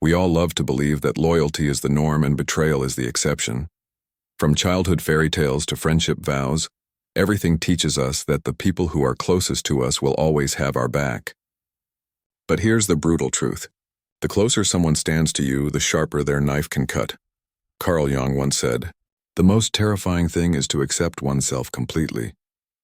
We all love to believe that loyalty is the norm and betrayal is the exception. From childhood fairy tales to friendship vows, everything teaches us that the people who are closest to us will always have our back. But here's the brutal truth. The closer someone stands to you, the sharper their knife can cut. Carl Jung once said, "The most terrifying thing is to accept oneself completely."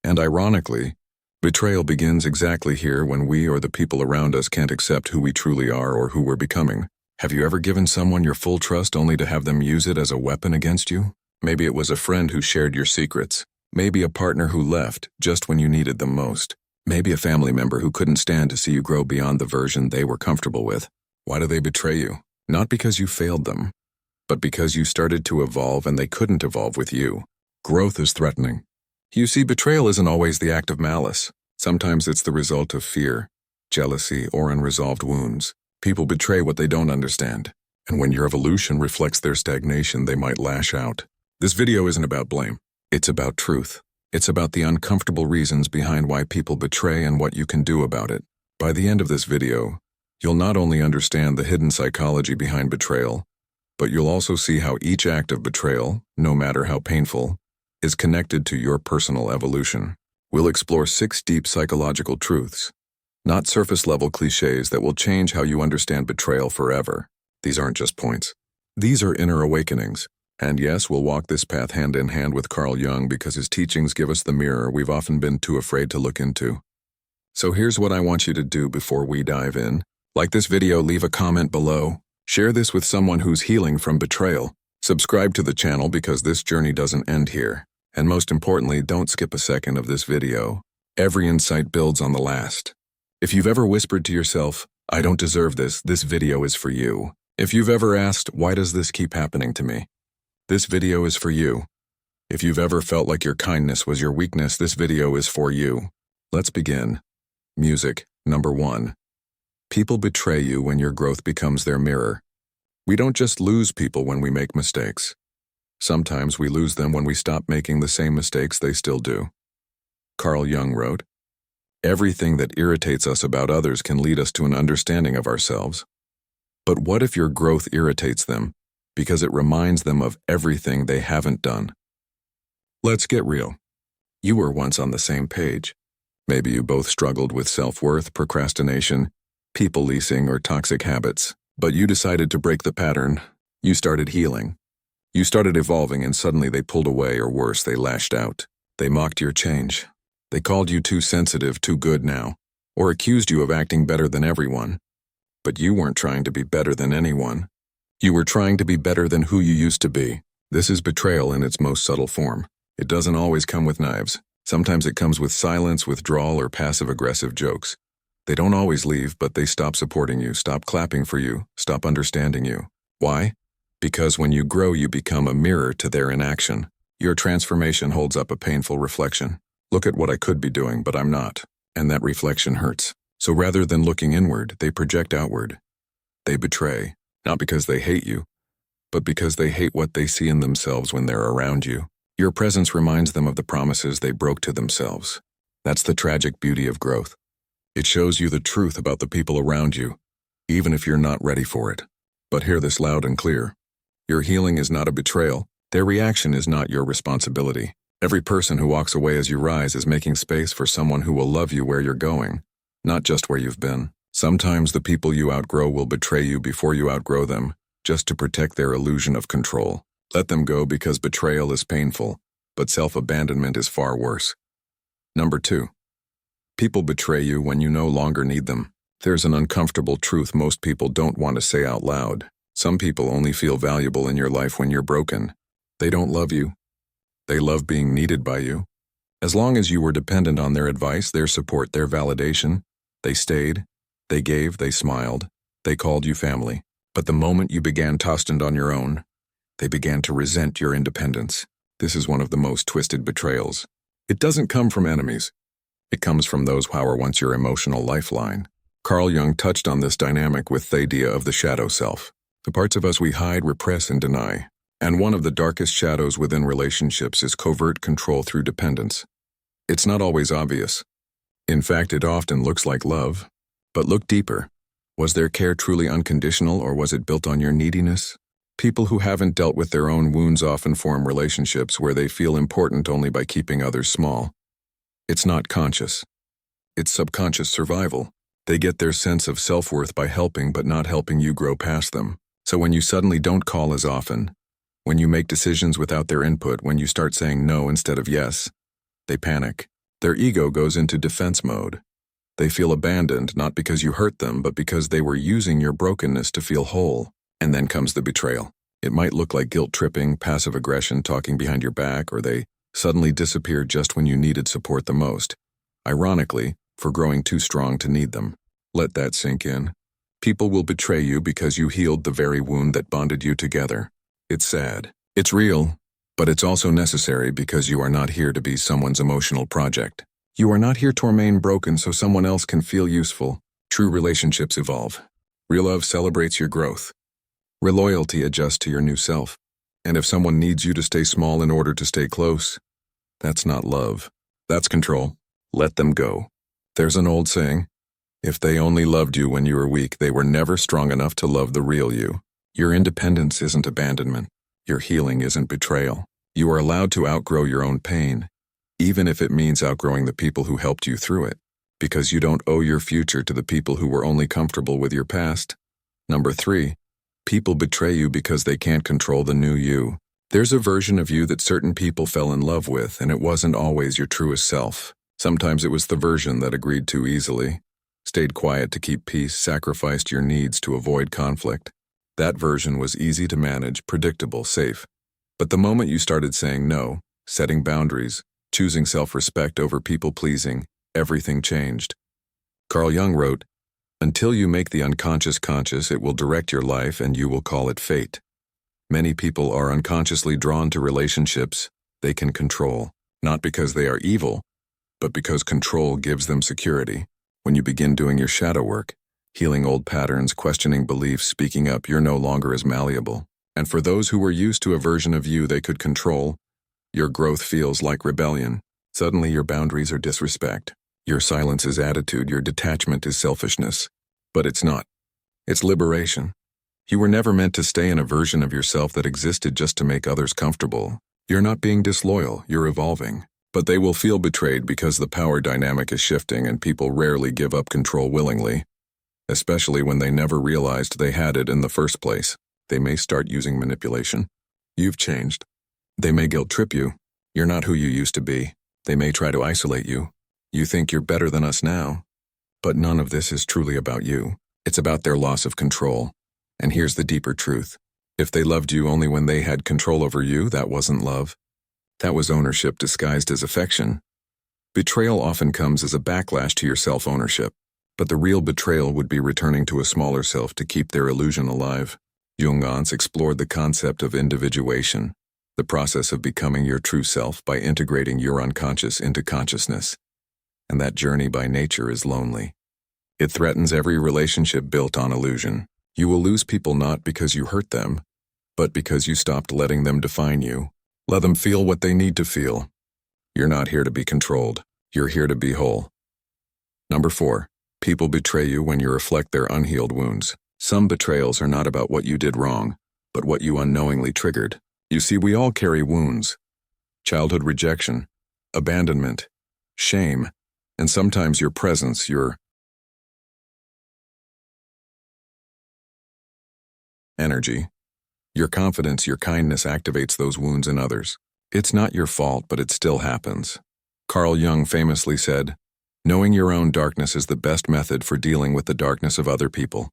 And ironically, betrayal begins exactly here when we or the people around us can't accept who we truly are or who we're becoming. Have you ever given someone your full trust only to have them use it as a weapon against you? Maybe it was a friend who shared your secrets. Maybe a partner who left just when you needed them most. Maybe a family member who couldn't stand to see you grow beyond the version they were comfortable with. Why do they betray you? Not because you failed them, but because you started to evolve and they couldn't evolve with you. Growth is threatening. You see, betrayal isn't always the act of malice. Sometimes it's the result of fear, jealousy, or unresolved wounds. People betray what they don't understand, and when your evolution reflects their stagnation, they might lash out. This video isn't about blame. It's about truth. It's about the uncomfortable reasons behind why people betray and what you can do about it. By the end of this video, you'll not only understand the hidden psychology behind betrayal, but you'll also see how each act of betrayal, no matter how painful, is connected to your personal evolution. We'll explore 6 deep psychological truths, not surface-level cliches that will change how you understand betrayal forever. These aren't just points. These are inner awakenings. And yes, we'll walk this path hand in hand with Carl Jung because his teachings give us the mirror we've often been too afraid to look into. So here's what I want you to do before we dive in. Like this video, leave a comment below. Share this with someone who's healing from betrayal. Subscribe to the channel because this journey doesn't end here. And most importantly, don't skip a second of this video. Every insight builds on the last. If you've ever whispered to yourself, "I don't deserve this video is for you." If you've ever asked, "Why does this keep happening to me?" This video is for you. If you've ever felt like your kindness was your weakness, this video is for you. Let's begin. Music, number 1. People betray you when your growth becomes their mirror. We don't just lose people when we make mistakes. Sometimes we lose them when we stop making the same mistakes they still do. Carl Jung wrote, "Everything that irritates us about others can lead us to an understanding of ourselves. But what if your growth irritates them because it reminds them of everything they haven't done?" Let's get real. You were once on the same page. Maybe you both struggled with self-worth, procrastination, people-pleasing, or toxic habits. But you decided to break the pattern. You started healing. You started evolving, and suddenly they pulled away, or worse, they lashed out. They mocked your change. They called you too sensitive, too good now, or accused you of acting better than everyone. But you weren't trying to be better than anyone. You were trying to be better than who you used to be. This is betrayal in its most subtle form. It doesn't always come with knives. Sometimes it comes with silence, withdrawal, or passive-aggressive jokes. They don't always leave, but they stop supporting you, stop clapping for you, stop understanding you. Why? Because when you grow, you become a mirror to their inaction. Your transformation holds up a painful reflection. Look at what I could be doing, but I'm not. And that reflection hurts. So rather than looking inward, they project outward. They betray, not because they hate you, but because they hate what they see in themselves when they're around you. Your presence reminds them of the promises they broke to themselves. That's the tragic beauty of growth. It shows you the truth about the people around you, even if you're not ready for it. But hear this loud and clear. Your healing is not a betrayal. Their reaction is not your responsibility. Every person who walks away as you rise is making space for someone who will love you where you're going, not just where you've been. Sometimes the people you outgrow will betray you before you outgrow them, just to protect their illusion of control. Let them go because betrayal is painful, but self-abandonment is far worse. Number 2. People betray you when you no longer need them. There's an uncomfortable truth most people don't want to say out loud. Some people only feel valuable in your life when you're broken. They don't love you. They love being needed by you. As long as you were dependent on their advice, their support, their validation, they stayed, they gave, they smiled, they called you family. But the moment you began to stand on your own, they began to resent your independence. This is one of the most twisted betrayals. It doesn't come from enemies. It comes from those who were once your emotional lifeline. Carl Jung touched on this dynamic with the idea of the shadow self, the parts of us we hide, repress, and deny. And one of the darkest shadows within relationships is covert control through dependence. It's not always obvious. In fact, it often looks like love. But look deeper. Was their care truly unconditional, or was it built on your neediness? People who haven't dealt with their own wounds often form relationships where they feel important only by keeping others small. It's not conscious. It's subconscious survival. They get their sense of self-worth by helping but not helping you grow past them. So when you suddenly don't call as often, when you make decisions without their input, when you start saying no instead of yes, they panic. Their ego goes into defense mode. They feel abandoned, not because you hurt them, but because they were using your brokenness to feel whole. And then comes the betrayal. It might look like guilt-tripping, passive aggression, talking behind your back, or they suddenly disappear just when you needed support the most. Ironically, for growing too strong to need them. Let that sink in. People will betray you because you healed the very wound that bonded you together. It's sad. It's real, but it's also necessary because you are not here to be someone's emotional project. You are not here to remain broken so someone else can feel useful. True relationships evolve. Real love celebrates your growth. Real loyalty adjusts to your new self. And if someone needs you to stay small in order to stay close, that's not love. That's control. Let them go. There's an old saying, if they only loved you when you were weak, they were never strong enough to love the real you. Your independence isn't abandonment. Your healing isn't betrayal. You are allowed to outgrow your own pain, even if it means outgrowing the people who helped you through it, because you don't owe your future to the people who were only comfortable with your past. Number 3, people betray you because they can't control the new you. There's a version of you that certain people fell in love with, and it wasn't always your truest self. Sometimes it was the version that agreed too easily, stayed quiet to keep peace, sacrificed your needs to avoid conflict. That version was easy to manage, predictable, safe. But the moment you started saying no, setting boundaries, choosing self-respect over people-pleasing, everything changed. Carl Jung wrote, "Until you make the unconscious conscious, it will direct your life and you will call it fate." Many people are unconsciously drawn to relationships they can control, not because they are evil, but because control gives them security. When you begin doing your shadow work, healing old patterns, questioning beliefs, speaking up, you're no longer as malleable. And for those who were used to a version of you they could control, your growth feels like rebellion. Suddenly your boundaries are disrespect. Your silence is attitude, your detachment is selfishness. But it's not. It's liberation. You were never meant to stay in a version of yourself that existed just to make others comfortable. You're not being disloyal, you're evolving. But they will feel betrayed because the power dynamic is shifting and people rarely give up control willingly, especially when they never realized they had it in the first place. They may start using manipulation. You've changed. They may guilt-trip you. You're not who you used to be. They may try to isolate you. You think you're better than us now. But none of this is truly about you. It's about their loss of control. And here's the deeper truth. If they loved you only when they had control over you, that wasn't love. That was ownership disguised as affection. Betrayal often comes as a backlash to your self-ownership, but the real betrayal would be returning to a smaller self to keep their illusion alive. Jung once explored the concept of individuation, the process of becoming your true self by integrating your unconscious into consciousness. And that journey by nature is lonely. It threatens every relationship built on illusion. You will lose people not because you hurt them, but because you stopped letting them define you. Let them feel what they need to feel. You're not here to be controlled. You're here to be whole. Number 4, people betray you when you reflect their unhealed wounds. Some betrayals are not about what you did wrong, but what you unknowingly triggered. You see, we all carry wounds. Childhood rejection, abandonment, shame, and sometimes your presence, your energy. Your confidence, your kindness activates those wounds in others. It's not your fault, but it still happens. Carl Jung famously said, "Knowing your own darkness is the best method for dealing with the darkness of other people."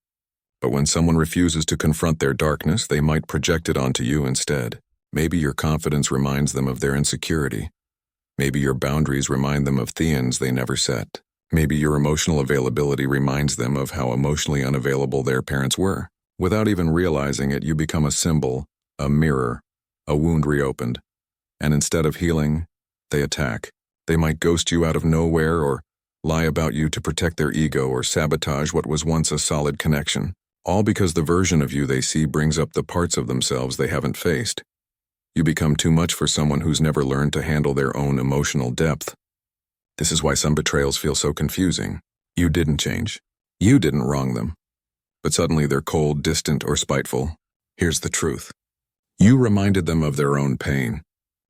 But when someone refuses to confront their darkness, they might project it onto you instead. Maybe your confidence reminds them of their insecurity. Maybe your boundaries remind them of theans they never set. Maybe your emotional availability reminds them of how emotionally unavailable their parents were. Without even realizing it, you become a symbol, a mirror, a wound reopened. And instead of healing, they attack. They might ghost you out of nowhere or lie about you to protect their ego or sabotage what was once a solid connection. All because the version of you they see brings up the parts of themselves they haven't faced. You become too much for someone who's never learned to handle their own emotional depth. This is why some betrayals feel so confusing. You didn't change. You didn't wrong them. but suddenly they're cold, distant, or spiteful. Here's the truth. You reminded them of their own pain,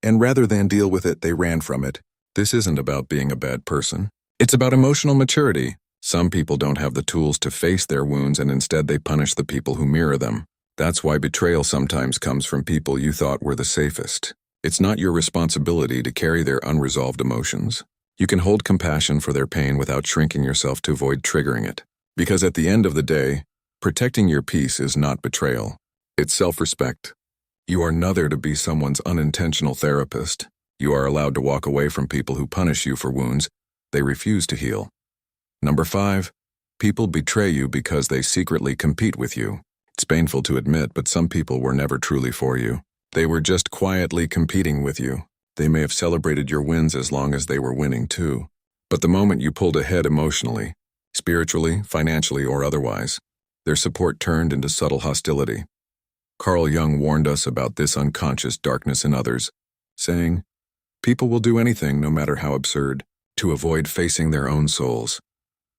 and rather than deal with it, they ran from it. This isn't about being a bad person. It's about emotional maturity. Some people don't have the tools to face their wounds, and instead they punish the people who mirror them. That's why betrayal sometimes comes from people you thought were the safest. It's not your responsibility to carry their unresolved emotions. You can hold compassion for their pain without shrinking yourself to avoid triggering it. Because at the end of the day, protecting your peace is not betrayal. It's self-respect. You are neither to be someone's unintentional therapist. You are allowed to walk away from people who punish you for wounds they refuse to heal. Number 5, people betray you because they secretly compete with you. It's painful to admit, but some people were never truly for you. They were just quietly competing with you. They may have celebrated your wins as long as they were winning too. But the moment you pulled ahead emotionally, spiritually, financially, or otherwise, their support turned into subtle hostility. Carl Jung warned us about this unconscious darkness in others, saying, "People will do anything, no matter how absurd, to avoid facing their own souls.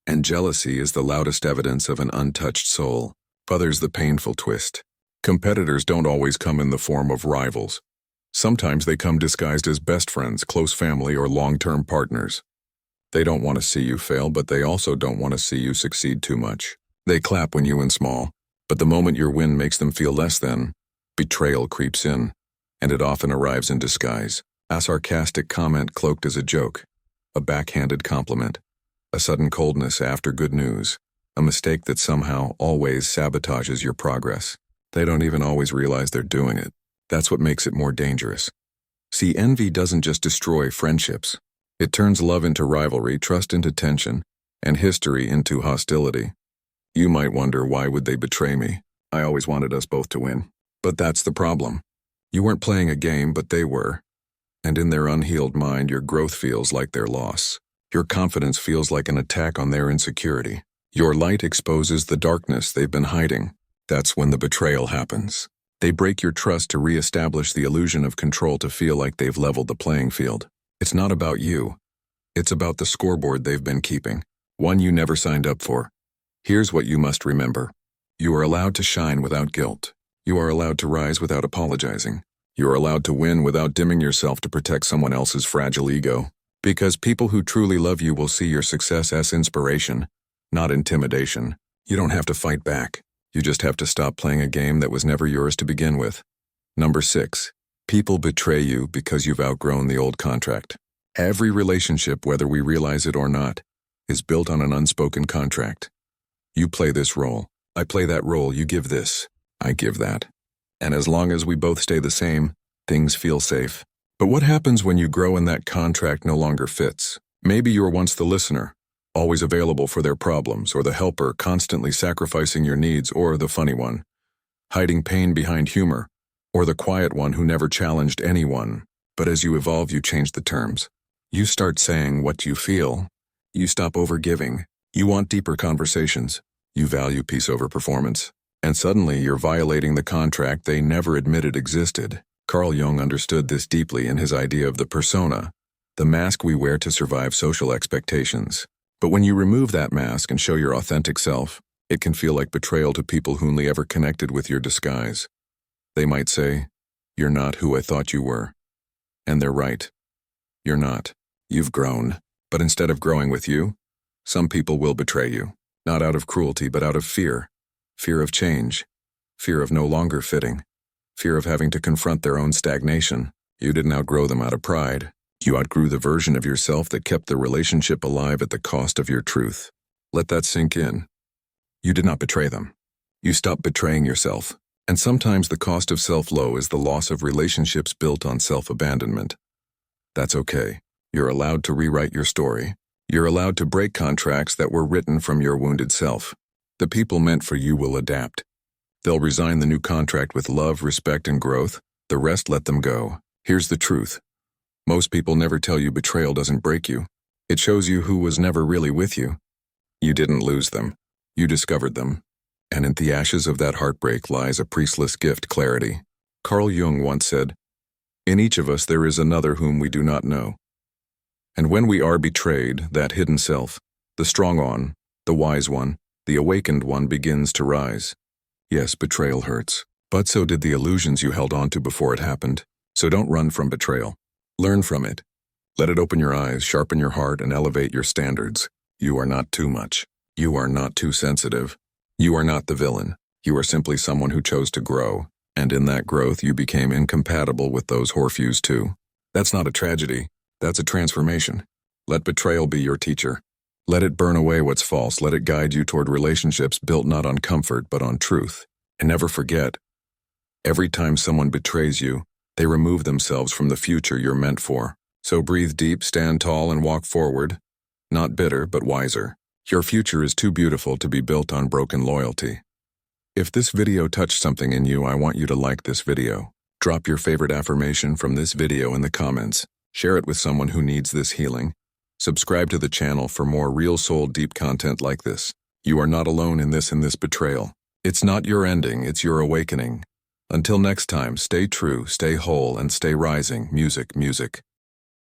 And jealousy is the loudest evidence of an untouched soul." Others the painful twist. Competitors don't always come in the form of rivals. Sometimes they come disguised as best friends, close family, or long-term partners. They don't want to see you fail, but they also don't want to see you succeed too much. They clap when you win small, but the moment your win makes them feel less than, betrayal creeps in, and it often arrives in disguise. A sarcastic comment cloaked as a joke, a backhanded compliment, a sudden coldness after good news, a mistake that somehow always sabotages your progress. They don't even always realize they're doing it. That's what makes it more dangerous. See, envy doesn't just destroy friendships. It turns love into rivalry, trust into tension, and history into hostility. You might wonder, why would they betray me? I always wanted us both to win. But that's the problem. You weren't playing a game, but they were. And in their unhealed mind, your growth feels like their loss. Your confidence feels like an attack on their insecurity. Your light exposes the darkness they've been hiding. That's when the betrayal happens. They break your trust to re-establish the illusion of control, to feel like they've leveled the playing field. It's not about you. It's about the scoreboard they've been keeping, one you never signed up for. Here's what you must remember. You are allowed to shine without guilt. You are allowed to rise without apologizing. You are allowed to win without dimming yourself to protect someone else's fragile ego. Because people who truly love you will see your success as inspiration, not intimidation. You don't have to fight back. You just have to stop playing a game that was never yours to begin with. Number 6, people betray you because you've outgrown the old contract. Every relationship, whether we realize it or not, is built on an unspoken contract. You play this role, I play that role, you give this, I give that. And as long as we both stay the same, things feel safe. But what happens when you grow and that contract no longer fits? Maybe you were once the listener, always available for their problems, or the helper, constantly sacrificing your needs, or the funny one, hiding pain behind humor, or the quiet one who never challenged anyone. But as you evolve, you change the terms. You start saying what you feel. You stop overgiving. You want deeper conversations. You value peace over performance. And suddenly you're violating the contract they never admitted existed. Carl Jung understood this deeply in his idea of the persona, the mask we wear to survive social expectations. But when you remove that mask and show your authentic self, it can feel like betrayal to people who only ever connected with your disguise. They might say, "You're not who I thought you were." And they're right. You're not. You've grown. But instead of growing with you, some people will betray you. Not out of cruelty, but out of fear. Fear of change. Fear of no longer fitting. Fear of having to confront their own stagnation. You didn't outgrow them out of pride. You outgrew the version of yourself that kept the relationship alive at the cost of your truth. Let that sink in. You did not betray them. You stopped betraying yourself. And sometimes the cost of self-low is the loss of relationships built on self-abandonment. That's okay. You're allowed to rewrite your story. You're allowed to break contracts that were written from your wounded self. The people meant for you will adapt. They'll resign the new contract with love, respect, and growth. The rest, let them go. Here's the truth. Most people never tell you betrayal doesn't break you. It shows you who was never really with you. You didn't lose them. You discovered them. And in the ashes of that heartbreak lies a priceless gift, clarity. Carl Jung once said, "In each of us there is another whom we do not know." And when we are betrayed, that hidden self, the strong one, the wise one, the awakened one begins to rise. Yes, betrayal hurts, but so did the illusions you held onto before it happened. So don't run from betrayal. Learn from it. Let it open your eyes, sharpen your heart, and elevate your standards. You are not too much. You are not too sensitive. You are not the villain. You are simply someone who chose to grow, and in that growth you became incompatible with those Horfews too. That's not a tragedy. That's a transformation. Let betrayal be your teacher. Let it burn away what's false. Let it guide you toward relationships built not on comfort but on truth. And never forget, every time someone betrays you, they remove themselves from the future you're meant for. So breathe deep, stand tall, and walk forward. Not bitter, but wiser. Your future is too beautiful to be built on broken loyalty. If this video touched something in you, I want you to like this video. Drop your favorite affirmation from this video in the comments. Share it with someone who needs this healing. Subscribe to the channel for more real soul deep content like this. You are not alone in this betrayal. It's not your ending, it's your awakening. Until next time, stay true, stay whole, and stay rising. Music, music.